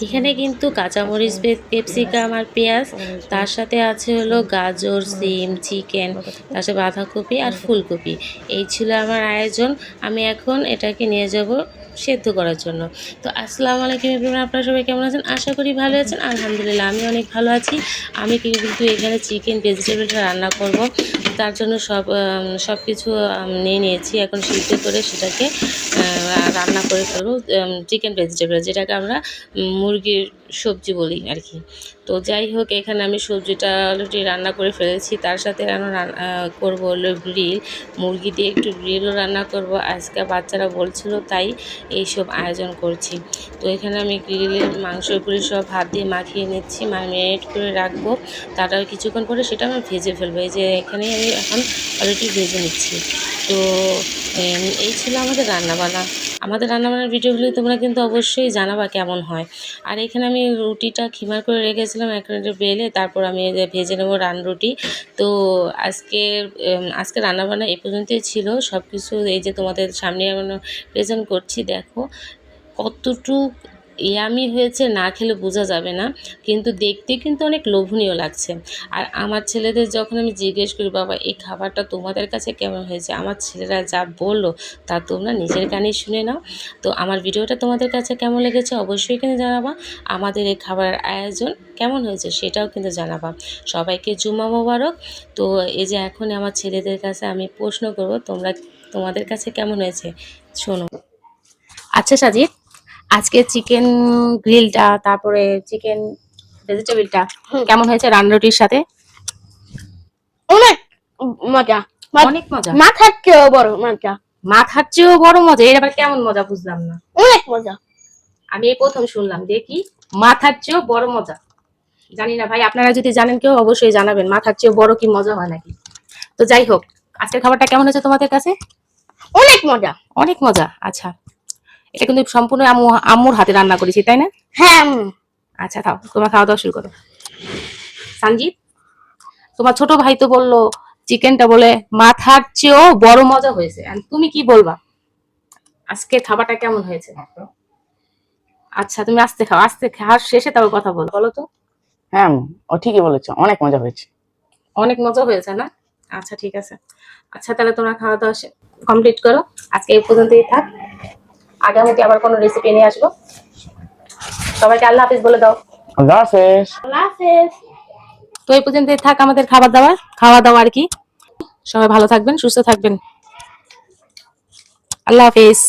এখানে কিন্তু কাঁচামরিচ, ক্যাপসিকাম আর পেঁয়াজ, তার সাথে আছে হলো গাজর, সিম, চিকেন, তার সাথে বাঁধাকপি আর ফুলকপি। এই ছিল আমার আয়োজন। আমি এখন এটাকে নিয়ে যাব সেদ্ধ করার জন্য। তো আসসালামু আলাইকুম এভরিওয়ান, আপনারা সবাই কেমন আছেন? আশা করি ভালো আছেন। আলহামদুলিল্লাহ আমি অনেক ভালো আছি। আমি কিন্তু এখানে চিকেন ভেজিটেবলটা রান্না করব। তার জন্য সব কিছু নিয়ে নিয়েছি। এখন সিদ্ধ করে সেটাকে রান্না করে ফেলবো। চিকেন ভেজিটেবল যেটাকে আমরা মুরগির সবজি বলি আর কি। তো যাই হোক, এখানে আমি সবজিটা অলরেডি রান্না করে ফেলেছি। তার সাথে করবো হলো গ্রিল, মুরগি দিয়ে একটু গ্রিলও রান্না করব। আজকে বাচ্চারা বলছিল, তাই এইসব আয়োজন করছি। তো এখানে আমি গ্রিলের মাংসগুলি সব হাত দিয়ে মাখিয়ে নিচ্ছি, ম্যারিনেট করে রাখবো। তারপর কিছুক্ষণ পরে সেটা আমি ভেজে ফেলবো। এই যে এখানেই আমি এখন অলরেডি ভেজে নিচ্ছি। তো এই ছিল আমাদের রান্নাবান্না। আমাদের রান্নাবান্নার ভিডিওগুলি তোমরা কিন্তু অবশ্যই জানাবা কেমন হয়। আর এখানে আমি রুটিটা খিমার করে রেখেছিলাম একটা বেলে, তারপর আমি ভেজে নেবো রুটি। তো আজকে রান্নাবান্না এ পর্যন্তই ছিল সব কিছু। এই যে তোমাদের সামনে আমি প্রেজেন্ট করছি, দেখো কতটুকু ইয়ামি হয়েছে, না খেলে বোঝা যাবে না, কিন্তু দেখতে কিন্তু অনেক লোভনীয় লাগছে। আর আমার ছেলেদের যখন আমি জিজ্ঞেস করি, বাবা এই খাবারটা তোমাদের কাছে কেমন হয়েছে, আমার ছেলেরা যা বললো তা তোমরা নিজের কানেই শুনে নাও। তো আমার ভিডিওটা তোমাদের কাছে কেমন লেগেছে অবশ্যই কিন্তু জানাবা। আমাদের এই খাবারের আয়োজন কেমন হয়েছে সেটাও কিন্তু জানাবা। সবাইকে জুম্মা মোবারক। তো এই যে এখন আমার ছেলেদের কাছে আমি প্রশ্ন করব, তোমাদের কাছে কেমন হয়েছে শোনো। আচ্ছা সাজিদ, আজকে চিকেন গ্রিলটা, তারপরে চিকেন ভেজিটেবলটা কেমন হয়েছে রুটির সাথে? অনেক মজা, অনেক মজা। মাথার চেয়েও বড় মজা। মাথার চেয়েও বড় মজা? এর আবার কেমন মজা বুঝলাম না। অনেক মজা। আমি এই প্রথম শুনলাম, দেখি মাথার চেয়েও বড় মজা। জানি না ভাই, আপনারা যদি জানেন কেউ অবশ্যই জানাবেন, মাথার চেয়েও বড় কি মজা হয় নাকি। তো যাই হোক, আজকের খাবারটা কেমন হয়েছে তোমাদের কাছে? অনেক মজা। অনেক মজা। আচ্ছা, এটা কিন্তু সম্পূর্ণ আম্মুর হাতে রান্না করেছি, তাই না? হ্যাঁ। আচ্ছা খাও, তোমার খাওয়া দাওয়া শুরু করো। সঞ্জিত, তোমার ছোট ভাই তো বললো চিকেনটা বলে মাথার চেয়েও বড় মজা হয়েছে, আর তুমি কি বলবা আজকে খাবারটা কেমন হয়েছে? আচ্ছা তুমি আস্তে খাও, আস্তে খাওয়ার শেষে তারপর কথা বলো। বলো তো। হ্যাঁ ও ঠিকই বলেছো, অনেক মজা হয়েছে। অনেক মজা হয়েছে না? আচ্ছা ঠিক আছে। আচ্ছা তাহলে তোমরা খাওয়া দাওয়া কমপ্লিট করো। আজকে এই পর্যন্তই থাক, আগামীতে আবার কোনো রেসিপি নিয়ে আসবো। সবাইকে আল্লাহ হাফিজ বলে দাও। আল্লাহ হাফেজ। আল্লাহ হাফেজ। তো এই পর্যন্তই থাক আমাদের খাওয়া দাওয়া আর কি। সবাই ভালো থাকবেন, সুস্থ থাকবেন। আল্লাহ হাফিজ।